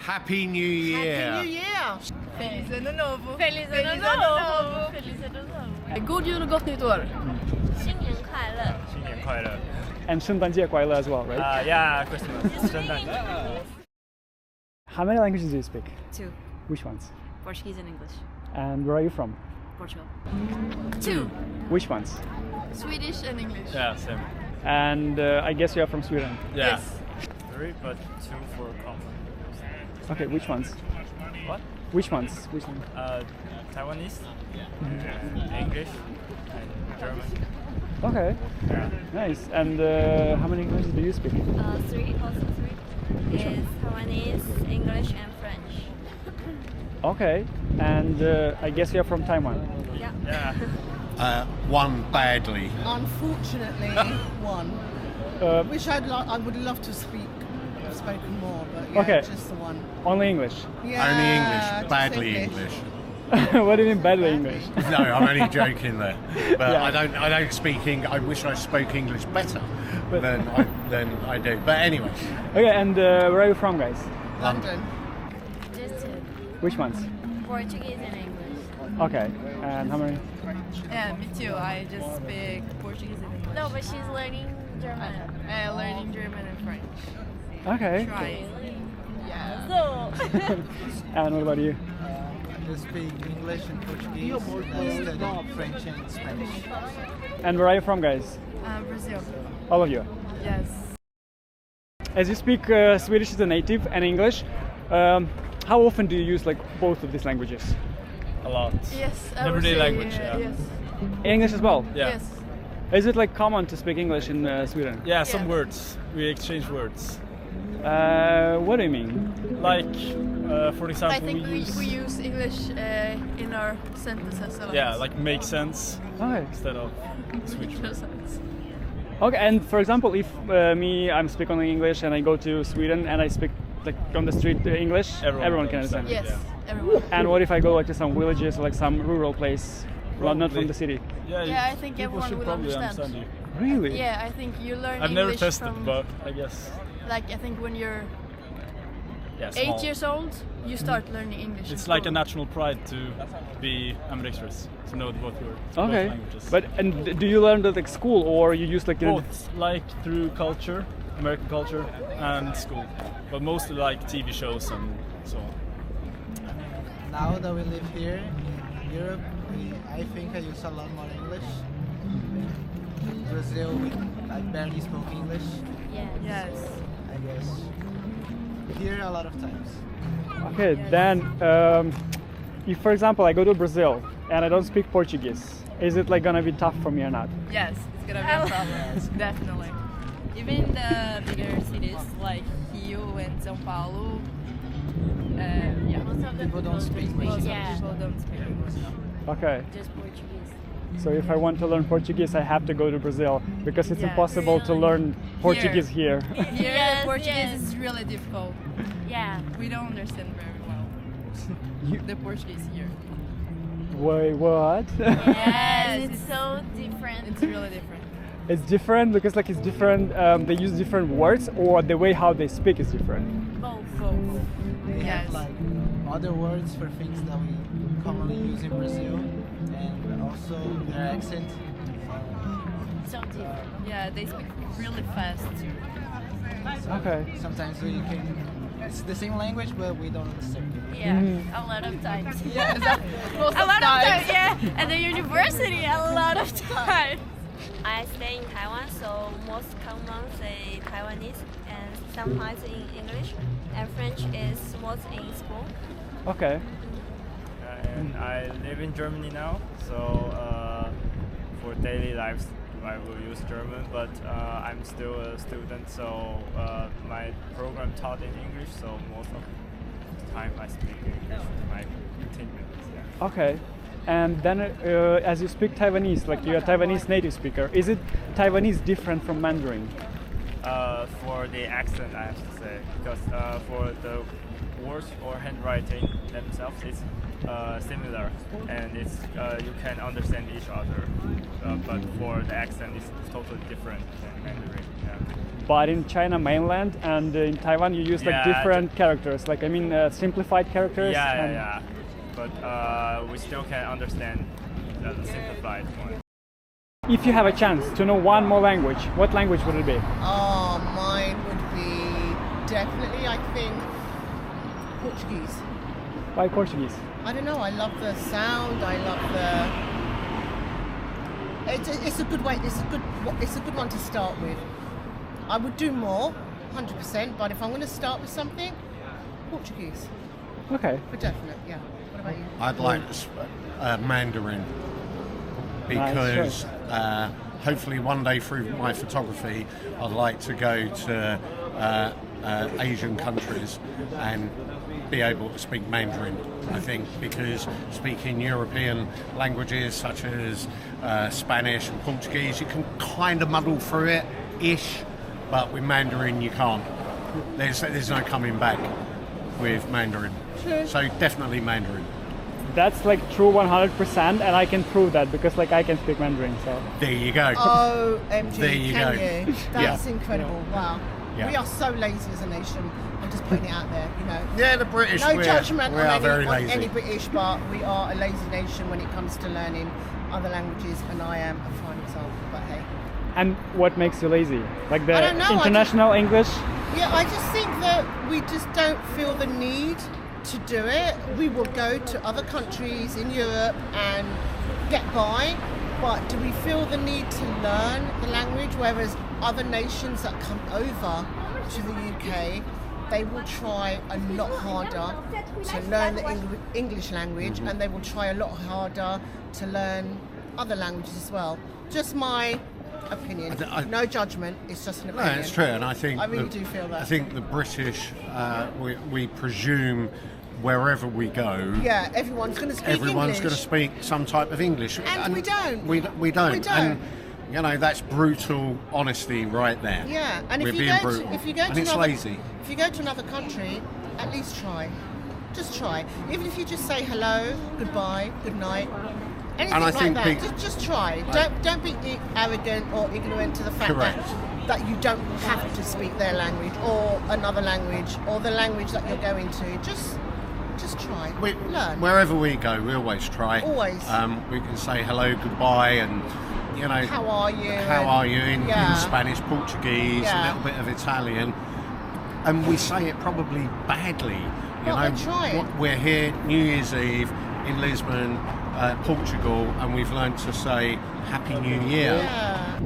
Happy New Year! Happy New Year! Feliz Ano Novo! Feliz Ano Novo! Feliz Ano Novo! God jul och gott nytt år! 新年快乐! 新年快乐! And 圣诞节快乐 as well, right? Yeah, Christmas. 圣诞节. How many languages do you speak? 2. Which ones? Portuguese and English. And where are you from? Portugal. 2. Which ones? Swedish and English. Yeah, same. And I guess you are from Sweden. Yeah. Yes. 3, but 2 for common. Okay, which ones? What? Which ones? Which one? Taiwanese, English, and German. Okay, Yeah. nice. And how many languages do you speak? 3, also 3. Is Taiwanese, English, and French. Okay, and I guess you're from Taiwan. Yeah. Yeah. One badly. Unfortunately, one. Which I would love to have spoken more, but yeah, Okay. just the one. only English. Yeah, Only English, just badly English. What do you mean badly English? No, I'm only joking there. But Yeah. I don't speak English. I wish I spoke English better But- than I do. But anyway, Okay, and where are you from, guys? London. Just 2. Which ones? Portuguese and English. Okay, and how many? Yeah, me too. I just speak Portuguese and English. No, but she's learning German. Learning German and French. Okay. Trying. Yeah. So. And what about you? I speak English and Portuguese, I study French and Spanish. And where are you from, guys? Brazil. All of you. Yes. As you speak Swedish as a native and English, how often do you use like both of these languages? A lot. Yes. I would Everyday say, language, yeah. Yes. English as well? Yeah. Yes. Is it like common to speak English in Sweden? Yeah, some Yeah. words. We exchange words. What do you mean? Like, for example, I think we use... we use English in our sentences a lot. Yeah, like make sense Okay. instead of switch words. Sense. Okay, and for example, if I'm speaking only English and I go to Sweden and I speak like on the street English, everyone can understand. Yes, Yeah. everyone. And what if I go like to some villages or like some rural place, well, not from Probably. the city? Yeah, I think people everyone should will probably understand. you. Really? Yeah, I think you learn I've English never tested, from, but I guess. like, I think when you're Yeah, 8 small. years old, you start learning English. in It's like a school. national pride to be ambidextrous, to know both Okay. languages. But and do you learn that at school or you use like both, like through culture, American culture, and school, but mostly like TV shows and so on. Now that we live here in Europe, I think I use a lot more English. In Brazil, I barely spoke English, Yeah. Yes. I guess. Here a lot of times. Okay, then if for example I go to Brazil and I don't speak Portuguese, is it like gonna be tough for me or not? Yes, it's gonna be a problem. Definitely. Even in the bigger cities like Rio and São Paulo, yeah. Most of the People don't speak English. Most Yeah. people don't speak English. Okay, Just Portuguese. so if I want to learn Portuguese, I have to go to Brazil because it's Yes. impossible to learn Portuguese here. Here, Yes, Portuguese yes. is really difficult. Yeah. We don't understand very well the Portuguese here. Wait, what? Yes, it's so different. It's really different. It's different because like it's different. They use different words, or the way how they speak is different. Both. They Yes. have like other words for things that we commonly use in Brazil, and also their accent. So different. Yeah, they speak really fast too. Okay. Sometimes we can. It's the same language, but we don't understand it. Yeah. A lot of times. Yeah, most A of lot the of time. times, yeah. At the university, a lot of time. I stay in Taiwan, so most common say Taiwanese and sometimes in English, and French is most in school. Okay. And I live in Germany now, so for daily lives I will use German, but I'm still a student, so my program taught in English, so most of the time I speak English in my 15 minutes. Yeah. Okay. And then, as you speak Taiwanese, like you're a Taiwanese native speaker, is it Taiwanese different from Mandarin? For the accent, I have to say, because for the words or handwriting themselves is similar, and it's you can understand each other. But for the accent, it's totally different than Mandarin. Yeah. But in China mainland and in Taiwan, you use like Yeah, different characters, like I mean simplified characters. Yeah, and yeah, yeah. But we still can understand the simplified one. If you have a chance to know one more language, what language would it be? Oh, mine would be definitely, I think, Portuguese. Why Portuguese? I don't know. I love the sound. I love the. It's a good way. It's a good one to start with. I would do more, 100%. But if I'm going to start with something, Portuguese, Okay. for definite. Yeah. What about you? I'd like Mandarin because hopefully one day through my photography, I'd like to go to Asian countries and be able to speak Mandarin. I think because speaking European languages such as Spanish and Portuguese, you can kind of muddle through it ish, but with Mandarin you can't. There's no coming back with Mandarin. So definitely Mandarin. That's like true 100%, and I can prove that because like I can speak Mandarin. So There you go. OMG, There you can go. you? That's incredible. Wow. Yeah. We are so lazy as a nation. I'm just putting it out there, you know. Yeah, the British. No we judgment are very on lazy. any British, but we are a lazy nation when it comes to learning other languages, and I am a prime example. But hey, and what makes you lazy? Like I the don't know, I international English? yeah, I just think that we just don't feel the need to do it. We will go to other countries in Europe and get by, but do we feel the need to learn the language? Whereas other nations that come over to the UK, they will try a lot harder to learn the English language, and they will try a lot harder to learn other languages as well. Just my opinion. No judgment. It's just an No, opinion. it's true, and I think I really do feel that. I think the British, we presume wherever we go, Yeah, everyone's going to speak everyone's English. going to speak some type of English, And we don't. We don't. We don't. And you know that's brutal honesty right there. Yeah, and We're if you being go brutal, to, if you go and to it's another, lazy. if you go to another country, at least try. Just try. Even if you just say hello, goodbye, good night, anything And I like think that. Just try. Don't be arrogant or ignorant to the fact Correct. that you don't have to speak their language or another language or the language that you're going to. Just try. Learn. Wherever we go, we always try. Always. We can say hello, goodbye, and you know, How are you? How are you in Yeah. Spanish, Portuguese, Yeah. a little bit of Italian, and we say it probably badly. You Well, know, I try. we're here New Year's Eve in Lisbon, Portugal, and we've learned to say Happy New Year. Yeah.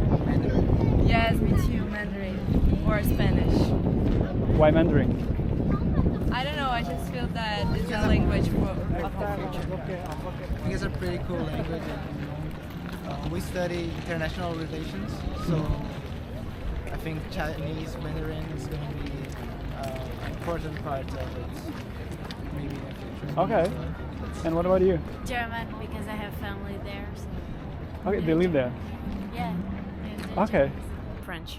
Yes, me too, Mandarin or Spanish. Why Mandarin? I don't know, I just feel that it's a language of the future. I think it's a pretty cool language. And, we study international relations, so I think Chinese Mandarin is going to be an important part of it, maybe in the future. Okay. And what about you? German because I have family there. So. Okay, they live there. Yeah. Okay. French,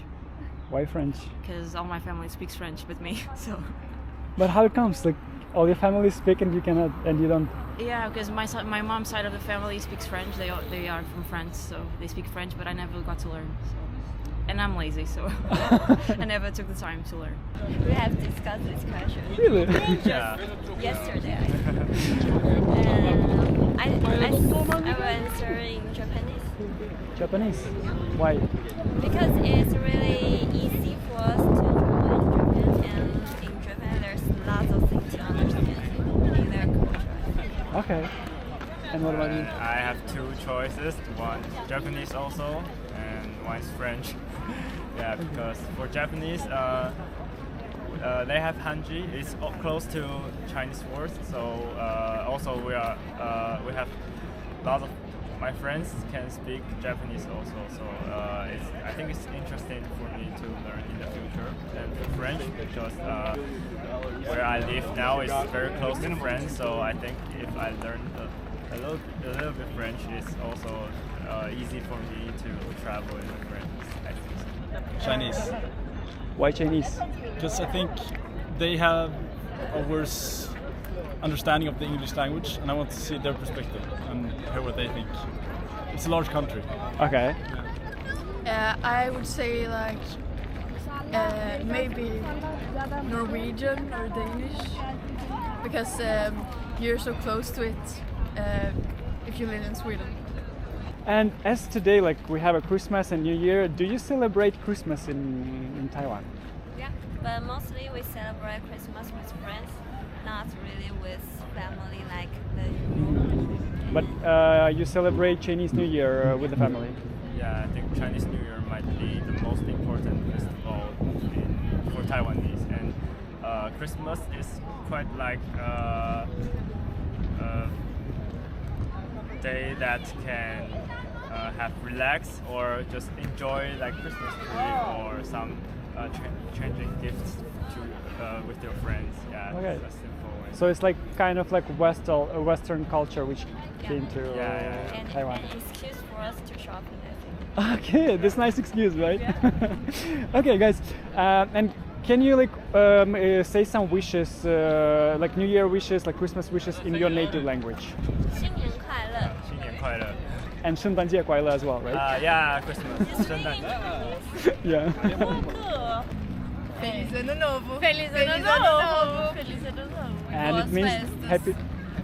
Why French? because all my family speaks French with me. So But how it comes? Like all your family speak and you cannot, and you don't. yeah, because my mom's side of the family speaks French. They are from France, so they speak French, but I never got to learn. So. And I'm lazy, so I never took the time to learn. We have discussed this question Really? Yeah. yesterday. And I will answer in Japanese Japanese. Why? because it's really easy for us to travel in Japan, and in Japan there's lots of things to understand in their culture. Okay. And what about you? I have two choices. One Japanese also, and one is French. Yeah, because for Japanese, they have Hanji. It's close to Chinese words. So also we have lots of my friends can speak Japanese also. So I think it's interesting for me to learn in the future. And for French, because where I live now is very close to France. So I think if I learn a little bit French, it's also easy for me to travel in French. I think so. Chinese, Why Chinese? because I think they have a worse understanding of the English language, and I want to see their perspective and hear what they think. It's a large country. Okay. I would say like maybe Norwegian or Danish, because you're so close to it if you live in Sweden. And as today, like we have a Christmas and New Year, do you celebrate Christmas in Taiwan? Yeah, but mostly we celebrate Christmas with friends, not really with family like the. But you celebrate Chinese New Year with the family? Yeah, I think Chinese New Year might be the most important festival for Taiwanese, and Christmas is quite like a day that can have relax or just enjoy like Christmas tree or some changing gifts to with your friends. Yeah, okay. It's a simple way. So it's like kind of like Western culture which came to Taiwan. And excuse for us to shopping, I think. Okay, that's a nice excuse, right? Yeah. Okay, guys, and can you like say some wishes, like New Year wishes, like Christmas wishes in your native language? 新年快乐. 新年快乐. And 圣诞节快乐 as well, right? Yeah, Christmas. 圣诞节. Yeah. Feliz Ano Novo. Feliz Ano Novo. Feliz Ano Novo. And it means happy.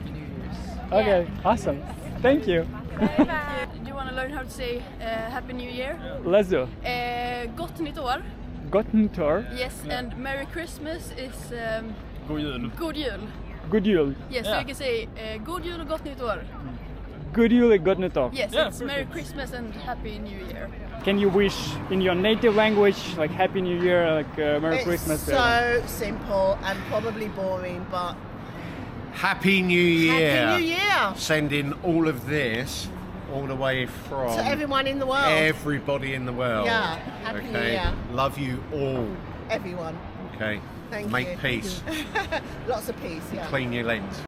New Year's. Okay, awesome. Thank you. Do you want to learn how to say Happy New Year? Let's do. Gott nytt år. Gott nytt år. Yes, and Merry Christmas is God jul. God jul. God jul. Yes, so you can say God jul och gott nytt år. God jul och gott nytt år. Yes, Yeah, it's Merry Christmas and Happy New Year. Can you wish in your native language, like Happy New Year, like Merry Christmas? It's so simple and probably boring, but Happy New Year. Happy New Year Sending all of this all the way from to everyone in the world. everybody in the world. Yeah, Happy New Year. Love you all. Everyone. Okay. Thank Make you. peace. Lots of peace, yeah. Clean your lens.